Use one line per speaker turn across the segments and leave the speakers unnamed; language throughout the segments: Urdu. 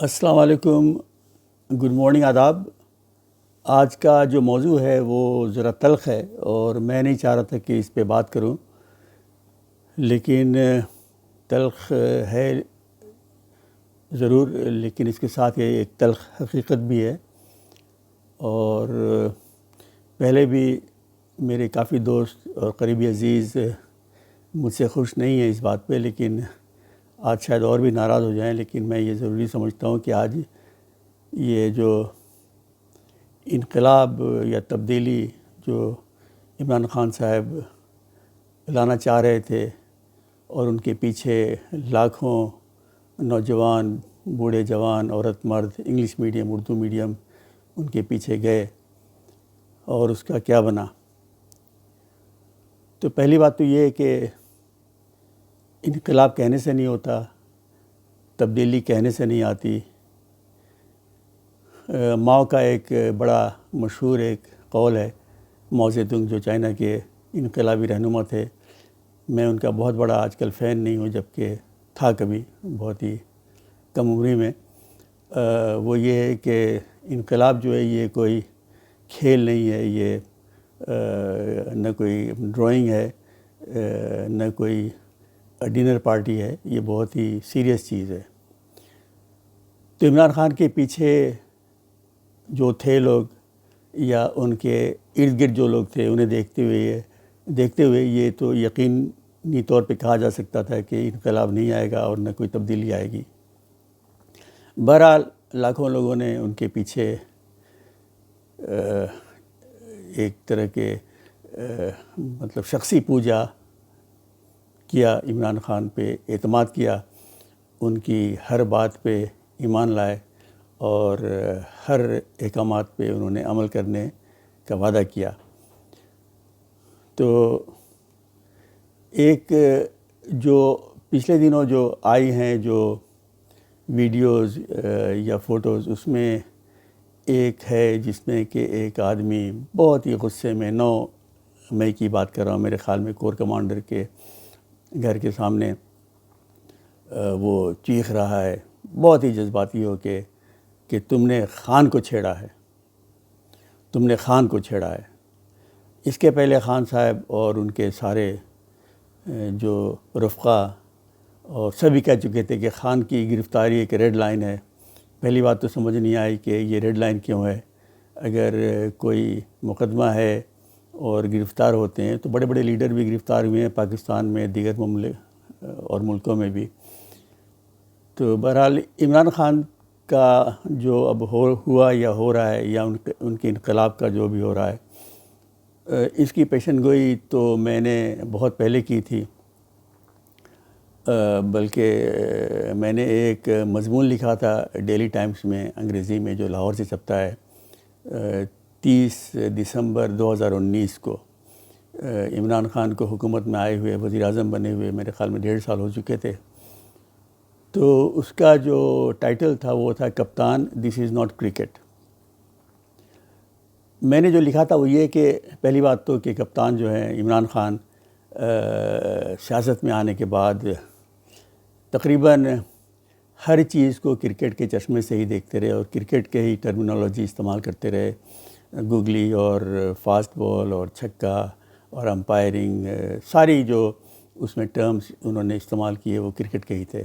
السلام علیکم، گڈ مارننگ، آداب۔ آج کا جو موضوع ہے وہ ذرا تلخ ہے اور میں نہیں چاہ رہا تھا کہ اس پہ بات کروں، لیکن تلخ ہے ضرور، لیکن اس کے ساتھ یہ ایک تلخ حقیقت بھی ہے۔ اور پہلے بھی میرے کافی دوست اور قریبی عزیز مجھ سے خوش نہیں ہیں اس بات پہ، لیکن آج شاید اور بھی ناراض ہو جائیں، لیکن میں یہ ضروری سمجھتا ہوں کہ آج یہ جو انقلاب یا تبدیلی جو عمران خان صاحب لانا چاہ رہے تھے اور ان کے پیچھے لاکھوں نوجوان، بوڑھے جوان، عورت مرد، انگلش میڈیم، اردو میڈیم ان کے پیچھے گئے اور اس کا کیا بنا۔ تو پہلی بات تو یہ ہے کہ انقلاب کہنے سے نہیں ہوتا، تبدیلی کہنے سے نہیں آتی۔ ماؤ کا ایک بڑا مشہور ایک قول ہے، ماؤ زیدونگ جو چائنا کے انقلابی رہنما تھے، میں ان کا بہت بڑا آج کل فین نہیں ہوں، جبکہ تھا کبھی بہت ہی کم عمری میں۔ وہ یہ ہے کہ انقلاب جو ہے یہ کوئی کھیل نہیں ہے، یہ نہ کوئی ڈرائنگ ہے، نہ کوئی ڈنر پارٹی ہے، یہ بہت ہی سیریس چیز ہے۔ تو عمران خان کے پیچھے جو تھے لوگ یا ان کے ارد گرد جو لوگ تھے، انہیں دیکھتے ہوئے یہ تو یقینی طور پہ کہا جا سکتا تھا کہ انقلاب نہیں آئے گا اور نہ کوئی تبدیلی آئے گی۔ بہرحال لاکھوں لوگوں نے ان کے پیچھے ایک طرح کے مطلب شخصی پوجا کیا، عمران خان پہ اعتماد کیا، ان کی ہر بات پہ ایمان لائے اور ہر احکامات پہ انہوں نے عمل کرنے کا وعدہ کیا۔ تو ایک جو پچھلے دنوں جو آئی ہیں جو ویڈیوز یا فوٹوز، اس میں ایک ہے جس میں کہ ایک آدمی بہت ہی غصے میں، 9 مئی کی بات کر رہا ہوں، میرے خیال میں کور کمانڈر کے گھر کے سامنے وہ چیخ رہا ہے بہت ہی جذباتی ہو کہ تم نے خان کو چھیڑا ہے، تم نے خان کو چھیڑا ہے۔ اس کے پہلے خان صاحب اور ان کے سارے جو رفقا اور سبھی کہہ چکے تھے کہ خان کی گرفتاری ایک ریڈ لائن ہے۔ پہلی بات تو سمجھ نہیں آئی کہ یہ ریڈ لائن کیوں ہے۔ اگر کوئی مقدمہ ہے اور گرفتار ہوتے ہیں تو بڑے بڑے لیڈر بھی گرفتار ہوئے ہیں پاکستان میں، دیگر ممالک اور ملکوں میں بھی۔ تو بہرحال عمران خان کا جو اب ہوا یا ہو رہا ہے، یا ان کے انقلاب کا جو بھی ہو رہا ہے، اس کی پیشن گوئی تو میں نے بہت پہلے کی تھی، بلکہ میں نے ایک مضمون لکھا تھا ڈیلی ٹائمز میں، انگریزی میں، جو لاہور سے چھپتا ہے، 30 دسمبر 2019 کو۔ عمران خان کو حکومت میں آئے ہوئے، وزیر اعظم بنے ہوئے میرے خیال میں 1.5 سال ہو چکے تھے۔ تو اس کا جو ٹائٹل تھا وہ تھا کپتان دس از ناٹ کرکٹ۔ میں نے جو لکھا تھا وہ یہ کہ پہلی بات تو کہ کپتان جو ہے عمران خان، سیاست میں آنے کے بعد تقریباً ہر چیز کو کرکٹ کے چشمے سے ہی دیکھتے رہے اور کرکٹ کے ہی ٹرمینالوجی استعمال کرتے رہے، گوگلی اور فاسٹ بال اور چھکا اور امپائرنگ، ساری جو اس میں ٹرمز انہوں نے استعمال کیے وہ کرکٹ کے ہی تھے۔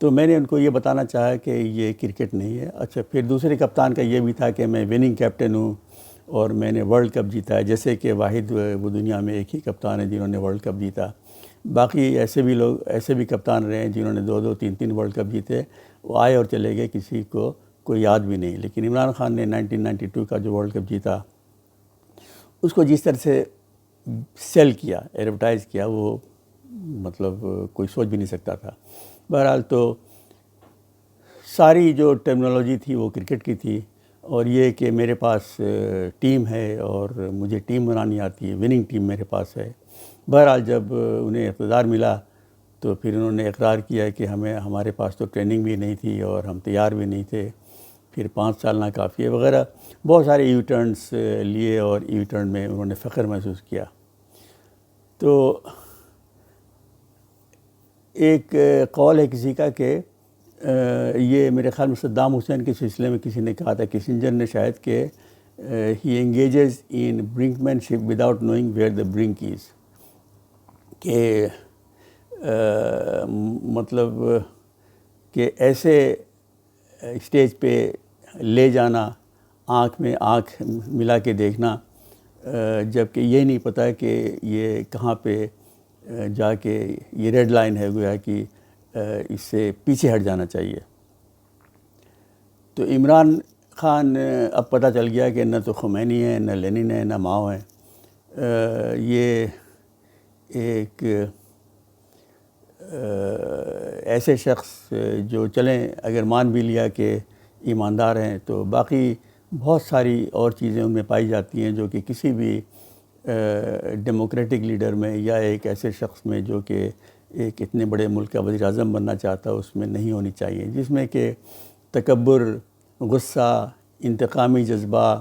تو میں نے ان کو یہ بتانا چاہا کہ یہ کرکٹ نہیں ہے۔ اچھا، پھر دوسرے کپتان کا یہ بھی تھا کہ میں وننگ کیپٹن ہوں اور میں نے ورلڈ کپ جیتا ہے، جیسے کہ واحد وہ دنیا میں ایک ہی کپتان ہے جنہوں نے ورلڈ کپ جیتا۔ باقی ایسے بھی کپتان رہے ہیں جنہوں نے 2 3 ورلڈ کپ جیتے، وہ آئے اور چلے گئے، کسی کو کوئی یاد بھی نہیں۔ لیکن عمران خان نے 1992 کا جو ورلڈ کپ جیتا، اس کو جس طرح سے سیل کیا، ایڈورٹائز کیا، وہ مطلب کوئی سوچ بھی نہیں سکتا تھا۔ بہرحال تو ساری جو ٹرمینالوجی تھی وہ کرکٹ کی تھی، اور یہ کہ میرے پاس ٹیم ہے اور مجھے ٹیم بنانی آتی ہے، وننگ ٹیم میرے پاس ہے۔ بہرحال جب انہیں اقتدار ملا تو پھر انہوں نے اقرار کیا کہ ہمارے پاس تو ٹریننگ بھی نہیں تھی اور ہم تیار بھی نہیں تھے، پھر 5 سال ناکافی ہے وغیرہ، بہت سارے یو ٹرنس لیے اور یو ٹرن میں انہوں نے فخر محسوس کیا۔ تو ایک قول ہے کسی کا کہ یہ میرے خیال میں صدام حسین کے سلسلے میں کسی نے کہا تھا، کسنجر نے شاید، کہ ہی engages in brinkmanship without knowing where the brink is, کہ مطلب کہ ایسے اسٹیج پہ لے جانا، آنکھ میں آنکھ ملا کے دیکھنا، جب کہ یہ نہیں پتہ کہ یہ کہاں پہ جا کے یہ ریڈ لائن ہے، گویا کہ اس سے پیچھے ہٹ جانا چاہیے۔ تو عمران خان اب پتہ چل گیا کہ نہ تو خمینی ہے، نہ لینن ہے، نہ ماؤ ہے، یہ ایک ایسے شخص جو چلیں اگر مان بھی لیا کہ ایماندار ہیں، تو باقی بہت ساری اور چیزیں ان میں پائی جاتی ہیں جو کہ کسی بھی ڈیموکریٹک لیڈر میں یا ایک ایسے شخص میں جو کہ ایک اتنے بڑے ملک کا وزیر اعظم بننا چاہتا ہے اس میں نہیں ہونی چاہیے، جس میں کہ تکبر، غصہ، انتقامی جذبہ،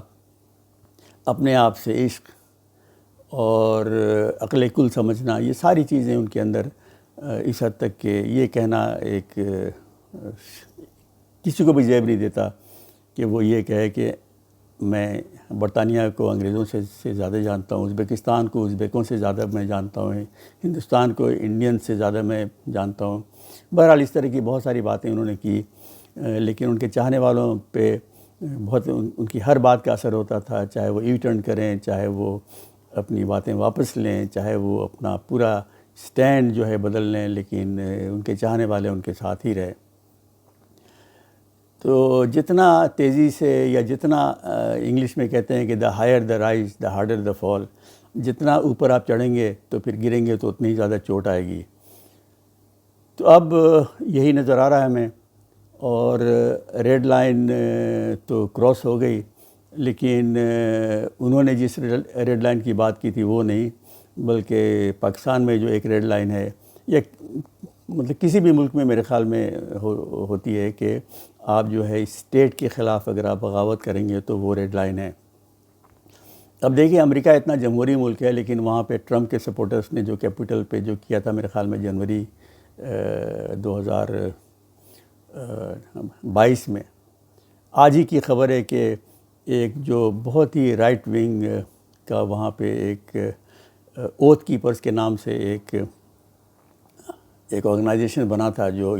اپنے آپ سے عشق اور عقل کل سمجھنا، یہ ساری چیزیں ان کے اندر اس حد تک کہ یہ کہنا ایک کسی کو بھی زیب نہیں دیتا کہ وہ یہ کہے کہ میں برطانیہ کو انگریزوں سے زیادہ جانتا ہوں، ازبکستان کو ازبیکوں سے زیادہ میں جانتا ہوں، ہندوستان کو انڈین سے زیادہ میں جانتا ہوں۔ بہرحال اس طرح کی بہت ساری باتیں انہوں نے کی، لیکن ان کے چاہنے والوں پہ بہت ان کی ہر بات کا اثر ہوتا تھا، چاہے وہ یو ٹرن کریں، چاہے وہ اپنی باتیں واپس لیں، چاہے وہ اپنا پورا سٹینڈ جو ہے بدل لیں، لیکن ان کے چاہنے والے ان کے ساتھ ہی رہے۔ تو جتنا تیزی سے یا جتنا انگلش میں کہتے ہیں کہ the higher the rise the harder the fall, جتنا اوپر آپ چڑھیں گے تو پھر گریں گے تو اتنی ہی زیادہ چوٹ آئے گی۔ تو اب یہی نظر آ رہا ہے ہمیں، اور ریڈ لائن تو کراس ہو گئی، لیکن انہوں نے جس ریڈ لائن کی بات کی تھی وہ نہیں، بلکہ پاکستان میں جو ایک ریڈ لائن ہے، یا مطلب کسی بھی ملک میں میرے خیال میں ہوتی ہے کہ آپ جو ہے اسٹیٹ کے خلاف اگر آپ بغاوت کریں گے تو وہ ریڈ لائن ہے۔ اب دیکھیے امریکہ اتنا جمہوری ملک ہے، لیکن وہاں پہ ٹرمپ کے سپورٹرز نے جو کیپٹل پہ جو کیا تھا میرے خیال میں جنوری 2022 میں، آج ہی کی خبر ہے کہ ایک جو بہت ہی رائٹ ونگ کا وہاں پہ ایک اوتھ کیپرز کے نام سے ایک آرگنائزیشن بنا تھا، جو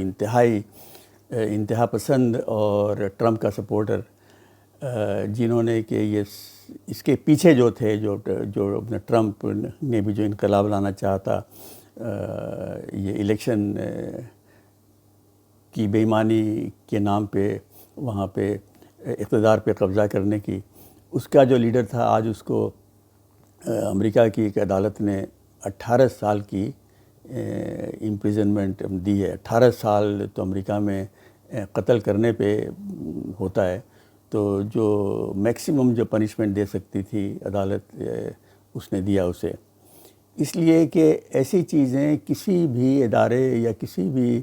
انتہا پسند اور ٹرمپ کا سپورٹر، جنہوں نے کہ یہ اس کے پیچھے جو تھے، جو اپنے ٹرمپ نے بھی جو انقلاب لانا چاہتا، یہ الیکشن کی بے ایمانی کے نام پہ وہاں پہ اقتدار پہ قبضہ کرنے کی، اس کا جو لیڈر تھا، آج اس کو امریکہ کی ایک عدالت نے 18 سال کی امپریزنمنٹ دی ہے۔ 18 سال تو امریکہ میں قتل کرنے پہ ہوتا ہے، تو جو میکسیمم جو پنشمنٹ دے سکتی تھی عدالت، اس نے دیا اسے، اس لیے کہ ایسی چیزیں کسی بھی ادارے یا کسی بھی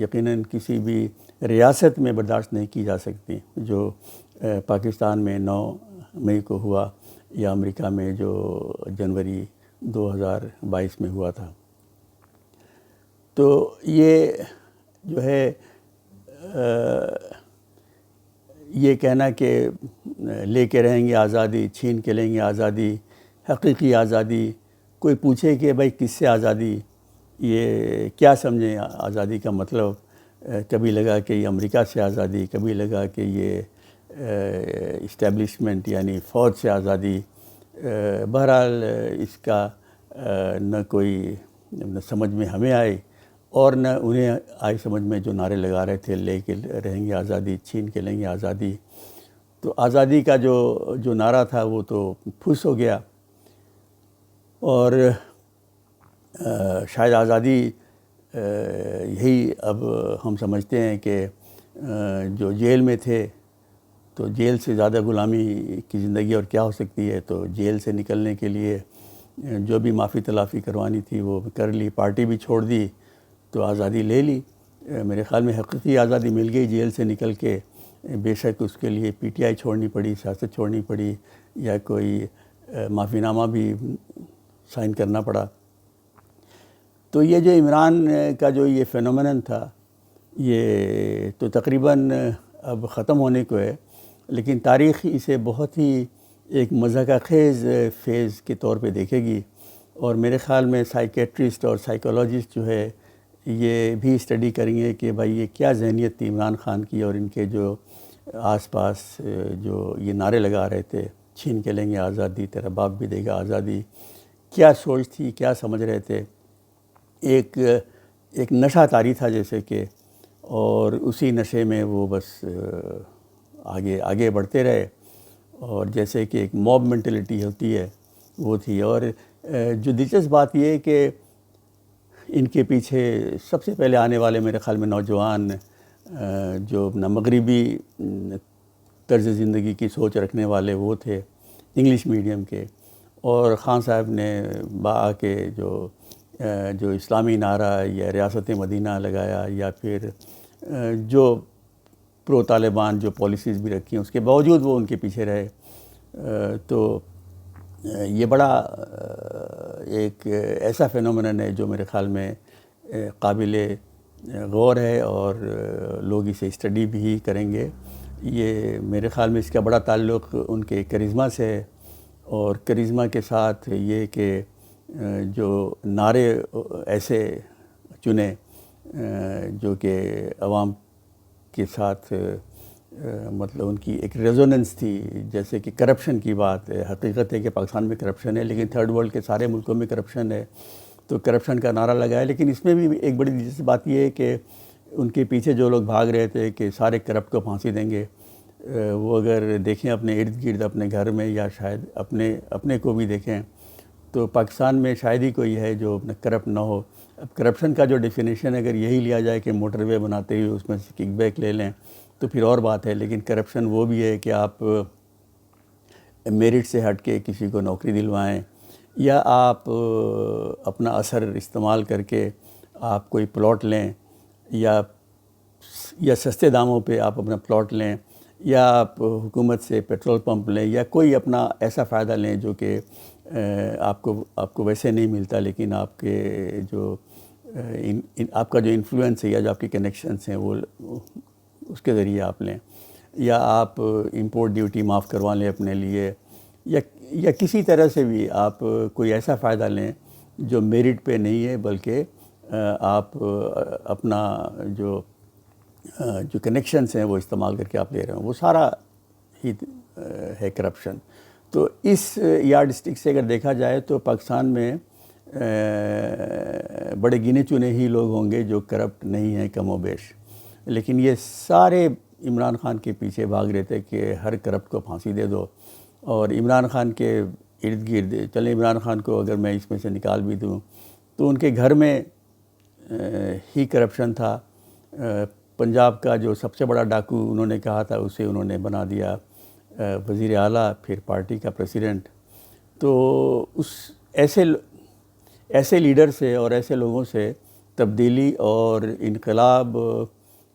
یقیناً کسی بھی ریاست میں برداشت نہیں کی جا سکتی، جو پاکستان میں 9 مئی کو ہوا، یا امریکہ میں جو جنوری 2022 میں ہوا تھا۔ تو یہ جو ہے یہ کہنا کہ لے کے رہیں گے آزادی، چھین کے لیں گے آزادی، حقیقی آزادی، کوئی پوچھے کہ بھائی کس سے آزادی، یہ کیا سمجھیں آزادی کا مطلب، کبھی لگا کہ یہ امریکہ سے آزادی، کبھی لگا کہ یہ اسٹیبلشمنٹ یعنی فوج سے آزادی۔ بہرحال اس کا نہ کوئی سمجھ میں ہمیں آئی اور نہ انہیں آئی سمجھ میں، جو نعرے لگا رہے تھے لے کے رہیں گے آزادی، چھین کے لیں گے آزادی۔ تو آزادی کا جو نعرہ تھا وہ تو پھس ہو گیا، اور شاید آزادی یہی اب ہم سمجھتے ہیں کہ جو جیل میں تھے، تو جیل سے زیادہ غلامی کی زندگی اور کیا ہو سکتی ہے، تو جیل سے نکلنے کے لیے جو بھی معافی تلافی کروانی تھی وہ کر لی، پارٹی بھی چھوڑ دی، تو آزادی لے لی۔ میرے خیال میں حقیقی آزادی مل گئی جیل سے نکل کے، بے شک اس کے لیے پی ٹی آئی چھوڑنی پڑی، سیاست چھوڑنی پڑی، یا کوئی معافی نامہ بھی سائن کرنا پڑا۔ تو یہ جو عمران کا جو یہ فینومینن تھا، یہ تو تقریباً اب ختم ہونے کو ہے، لیکن تاریخ اسے بہت ہی ایک مضحکہ خیز فیز کے طور پہ دیکھے گی، اور میرے خیال میں سائیکیٹرسٹ اور سائیکولوجسٹ جو ہے یہ بھی اسٹڈی کریں گے کہ بھائی یہ کیا ذہنیت تھی عمران خان کی، اور ان کے جو آس پاس جو یہ نعرے لگا رہے تھے چھین کے لیں گے آزادی، تیرا باپ بھی دے گا آزادی، کیا سوچ تھی، کیا سمجھ رہے تھے. ایک نشہ طاری تھا جیسے کہ، اور اسی نشے میں وہ بس آگے بڑھتے رہے، اور جیسے کہ ایک موب مینٹلٹی ہوتی ہے وہ تھی. اور جو دلچسپ بات یہ ہے کہ ان کے پیچھے سب سے پہلے آنے والے میرے خیال میں نوجوان جو اپنا مغربی طرز زندگی کی سوچ رکھنے والے وہ تھے انگلش میڈیم کے، اور خان صاحب نے با کے جو اسلامی نعرہ یا ریاست مدینہ لگایا، یا پھر جو پرو طالبان جو پالیسیز بھی رکھی ہیں اس کے باوجود وہ ان کے پیچھے رہے. تو یہ بڑا ایک ایسا فینومینن ہے جو میرے خیال میں قابل غور ہے، اور لوگ اسے اسٹڈی بھی کریں گے. یہ میرے خیال میں اس کا بڑا تعلق ان کے کرزما سے ہے، اور کرزما کے ساتھ یہ کہ جو نعرے ایسے چنے جو کہ عوام کے ساتھ مطلب ان کی ایک ریزوننس تھی، جیسے کہ کرپشن کی بات ہے. حقیقت ہے کہ پاکستان میں کرپشن ہے، لیکن تھرڈ ورلڈ کے سارے ملکوں میں کرپشن ہے، تو کرپشن کا نعرہ لگایا. لیکن اس میں بھی ایک بڑی دلچسپ بات یہ ہے کہ ان کے پیچھے جو لوگ بھاگ رہے تھے کہ سارے کرپٹ کو پھانسی دیں گے، وہ اگر دیکھیں اپنے ارد گرد اپنے گھر میں، یا شاید اپنے کو بھی دیکھیں، تو پاکستان میں شاید ہی کوئی ہے جو اپنا کرپٹ نہ ہو. اب کرپشن کا جو ڈیفینیشن اگر یہی لیا جائے کہ موٹر وے بناتے ہوئے اس میں سے کک بیک لے لیں تو پھر اور بات ہے، لیکن کرپشن وہ بھی ہے کہ آپ میرٹ سے ہٹ کے کسی کو نوکری دلوائیں، یا آپ اپنا اثر استعمال کر کے آپ کوئی پلاٹ لیں، یا سستے داموں پہ آپ اپنا پلاٹ لیں، یا آپ حکومت سے پیٹرول پمپ لیں، یا کوئی اپنا ایسا فائدہ لیں جو کہ آپ کو ویسے نہیں ملتا، لیکن آپ کے جو آپ کا جو انفلوئنس ہے یا جو آپ کے کنیکشنس ہیں وہ اس کے ذریعے آپ لیں، یا آپ امپورٹ ڈیوٹی معاف کروا لیں اپنے لیے، یا کسی طرح سے بھی آپ کوئی ایسا فائدہ لیں جو میرٹ پہ نہیں ہے، بلکہ آپ اپنا جو کنیکشنس ہیں وہ استعمال کر کے آپ لے رہے ہیں، وہ سارا ہی ہے کرپشن. تو اس یارڈ اسٹک سے اگر دیکھا جائے تو پاکستان میں بڑے گنے چنے ہی لوگ ہوں گے جو کرپٹ نہیں ہیں کم و بیش، لیکن یہ سارے عمران خان کے پیچھے بھاگ رہے تھے کہ ہر کرپٹ کو پھانسی دے دو. اور عمران خان کے ارد گرد چلیں، عمران خان کو اگر میں اس میں سے نکال بھی دوں تو ان کے گھر میں ہی کرپشن تھا. پنجاب کا جو سب سے بڑا ڈاکو انہوں نے کہا تھا اسے انہوں نے بنا دیا وزیر اعلیٰ، پھر پارٹی کا پریسیڈنٹ. تو ایسے لیڈر سے اور ایسے لوگوں سے تبدیلی اور انقلاب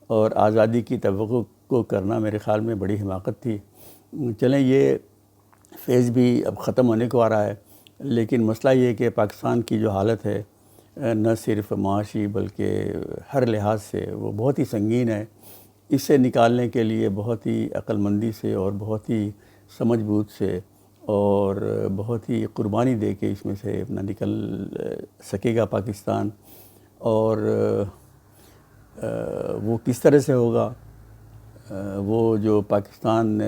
اور آزادی کی توقع کو کرنا میرے خیال میں بڑی حماقت تھی. چلیں یہ فیز بھی اب ختم ہونے کو آ رہا ہے، لیکن مسئلہ یہ ہے کہ پاکستان کی جو حالت ہے نہ صرف معاشی بلکہ ہر لحاظ سے وہ بہت ہی سنگین ہے. اس سے نکالنے کے لیے بہت ہی عقل مندی سے اور بہت ہی سمجھ بوجھ سے اور بہت ہی قربانی دے کے اس میں سے اپنا نکل سکے گا پاکستان. اور وہ کس طرح سے ہوگا، وہ جو پاکستان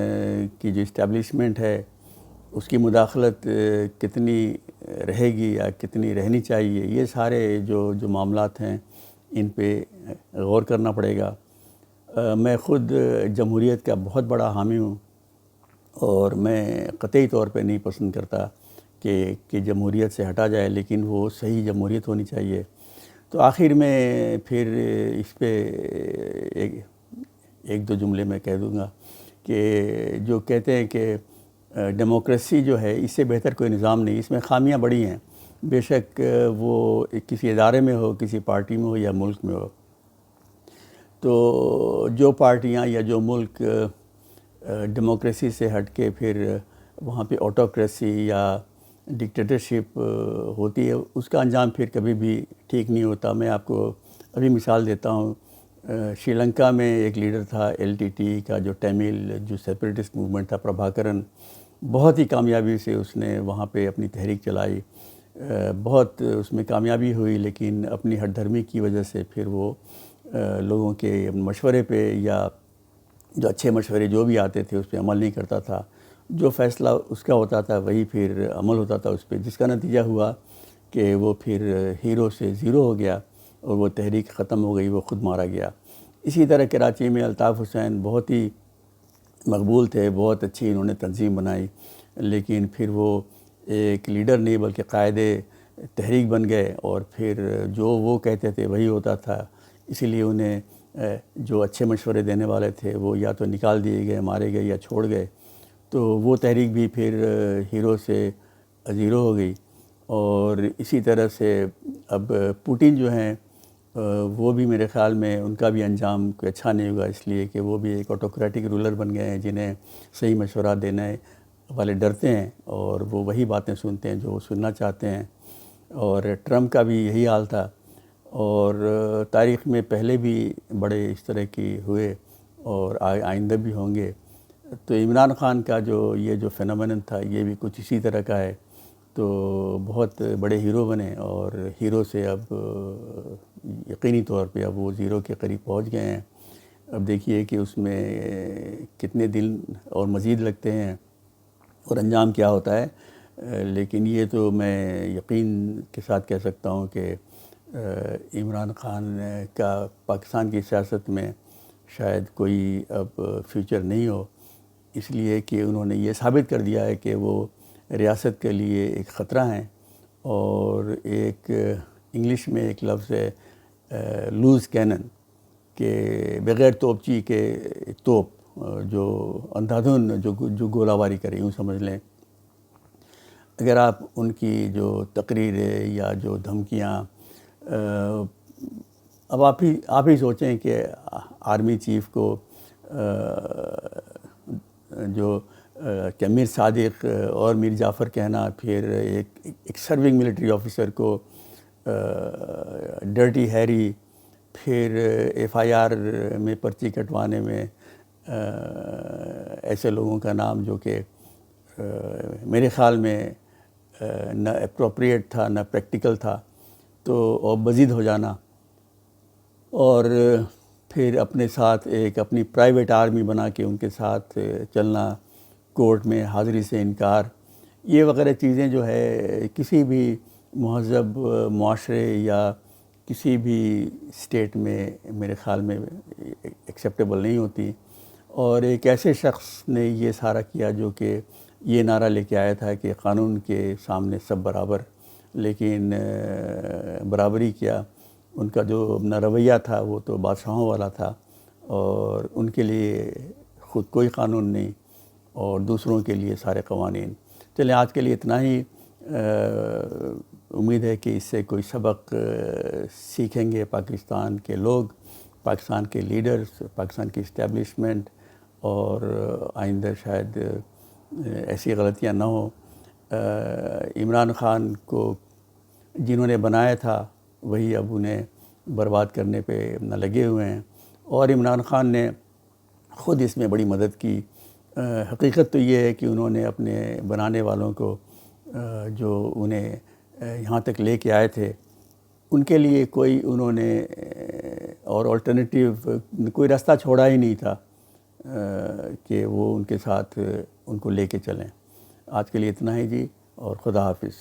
کی جو اسٹیبلشمنٹ ہے اس کی مداخلت کتنی رہے گی یا کتنی رہنی چاہیے، یہ سارے جو معاملات ہیں ان پہ غور کرنا پڑے گا. میں خود جمہوریت کا بہت بڑا حامی ہوں، اور میں قطعی طور پہ نہیں پسند کرتا کہ جمہوریت سے ہٹا جائے، لیکن وہ صحیح جمہوریت ہونی چاہیے. تو آخر میں پھر اس پہ ایک دو جملے میں کہہ دوں گا کہ جو کہتے ہیں کہ ڈیموکریسی جو ہے اس سے بہتر کوئی نظام نہیں، اس میں خامیاں بڑی ہیں، بے شک وہ کسی ادارے میں ہو، کسی پارٹی میں ہو یا ملک میں ہو. تو جو پارٹیاں یا جو ملک ڈیموکریسی سے ہٹ کے پھر وہاں پہ آٹوکریسی یا ڈکٹیٹرشپ ہوتی ہے، اس کا انجام پھر کبھی بھی ٹھیک نہیں ہوتا. میں آپ کو ابھی مثال دیتا ہوں، شری لنکا میں ایک لیڈر تھا LTT کا، جو ٹیمل جو سیپریٹسٹ موومنٹ تھا، پربھاکرن، بہت ہی کامیابی سے اس نے وہاں پہ اپنی تحریک چلائی، بہت اس میں کامیابی ہوئی، لیکن اپنی ہٹ دھرمی کی وجہ سے پھر وہ لوگوں کے مشورے پہ یا جو اچھے مشورے جو بھی آتے تھے اس پہ عمل نہیں کرتا تھا، جو فیصلہ اس کا ہوتا تھا وہی پھر عمل ہوتا تھا اس پہ، جس کا نتیجہ ہوا کہ وہ پھر ہیرو سے زیرو ہو گیا اور وہ تحریک ختم ہو گئی، وہ خود مارا گیا۔ اسی طرح کراچی میں الطاف حسین بہت ہی مقبول تھے، بہت اچھی انہوں نے تنظیم بنائی، لیکن پھر وہ ایک لیڈر نہیں بلکہ قائد تحریک بن گئے، اور پھر جو وہ کہتے تھے وہی ہوتا تھا، اسی لیے انہیں جو اچھے مشورے دینے والے تھے وہ یا تو نکال دیے گئے، مارے گئے یا چھوڑ گئے، تو وہ تحریک بھی پھر ہیرو سے زیرو ہو گئی۔ اور اسی طرح سے اب پوٹن جو ہیں وہ بھی میرے خیال میں ان کا بھی انجام کوئی اچھا نہیں ہوگا، اس لیے کہ وہ بھی ایک آٹوکریٹک رولر بن گئے ہیں، جنہیں صحیح مشورہ دینے والے ڈرتے ہیں اور وہ وہی باتیں سنتے ہیں جو وہ سننا چاہتے ہیں۔ اور ٹرمپ کا بھی یہی حال تھا، اور تاریخ میں پہلے بھی بڑے اس طرح کی ہوئے اور آئندہ بھی ہوں گے۔ تو عمران خان کا یہ جو فینومینن تھا یہ بھی کچھ اسی طرح کا ہے، تو بہت بڑے ہیرو بنے، اور ہیرو سے اب یقینی طور پہ اب وہ زیرو کے قریب پہنچ گئے ہیں۔ اب دیکھیے کہ اس میں کتنے دن اور مزید لگتے ہیں اور انجام کیا ہوتا ہے، لیکن یہ تو میں یقین کے ساتھ کہہ سکتا ہوں کہ عمران خان کا پاکستان کی سیاست میں شاید کوئی اب فیوچر نہیں ہو، اس لیے کہ انہوں نے یہ ثابت کر دیا ہے کہ وہ ریاست کے لیے ایک خطرہ ہیں، اور ایک انگلش میں ایک لفظ ہے لوز کینن، کہ بغیر توپچی کے توپ جو اندھا دھند جو گولہ باری کرے، یوں سمجھ لیں۔ اگر آپ ان کی جو تقریریں یا جو دھمکیاں، اب آپ ہی سوچیں کہ آرمی چیف کو جو کہ میر صادق اور میر جعفر کہنا، پھر ایک سرونگ ملٹری آفیسر کو ڈرٹی ہیری، پھر FIR میں پرچی کٹوانے میں ایسے لوگوں کا نام جو کہ میرے خیال میں نہ اپروپریٹ تھا نہ پریکٹیکل تھا، تو اور مزید ہو جانا، اور پھر اپنے ساتھ ایک اپنی پرائیویٹ آرمی بنا کے ان کے ساتھ چلنا، کورٹ میں حاضری سے انکار، یہ وغیرہ چیزیں جو ہے کسی بھی مہذب معاشرے یا کسی بھی اسٹیٹ میں میرے خیال میں ایکسیپٹیبل نہیں ہوتی۔ اور ایک ایسے شخص نے یہ سارا کیا جو کہ یہ نعرہ لے کے آیا تھا کہ قانون کے سامنے سب برابر، لیکن برابری کیا، ان کا جو اپنا رویہ تھا وہ تو بادشاہوں والا تھا، اور ان کے لیے خود کوئی قانون نہیں اور دوسروں کے لیے سارے قوانین۔ چلیں آج کے لیے اتنا ہی، امید ہے کہ اس سے کوئی سبق سیکھیں گے پاکستان کے لوگ، پاکستان کے لیڈرز، پاکستان کی اسٹیبلشمنٹ، اور آئندہ شاید ایسی غلطیاں نہ ہوں۔ عمران خان کو جنہوں نے بنایا تھا وہی اب انہیں برباد کرنے پہ نہ لگے ہوئے ہیں، اور عمران خان نے خود اس میں بڑی مدد کی۔ حقیقت تو یہ ہے کہ انہوں نے اپنے بنانے والوں کو جو انہیں یہاں تک لے کے آئے تھے ان کے لیے کوئی انہوں نے اور آلٹرنیٹیو کوئی راستہ چھوڑا ہی نہیں تھا کہ وہ ان کے ساتھ ان کو لے کے چلیں۔ آج کے لیے اتنا ہی جی، اور خدا حافظ۔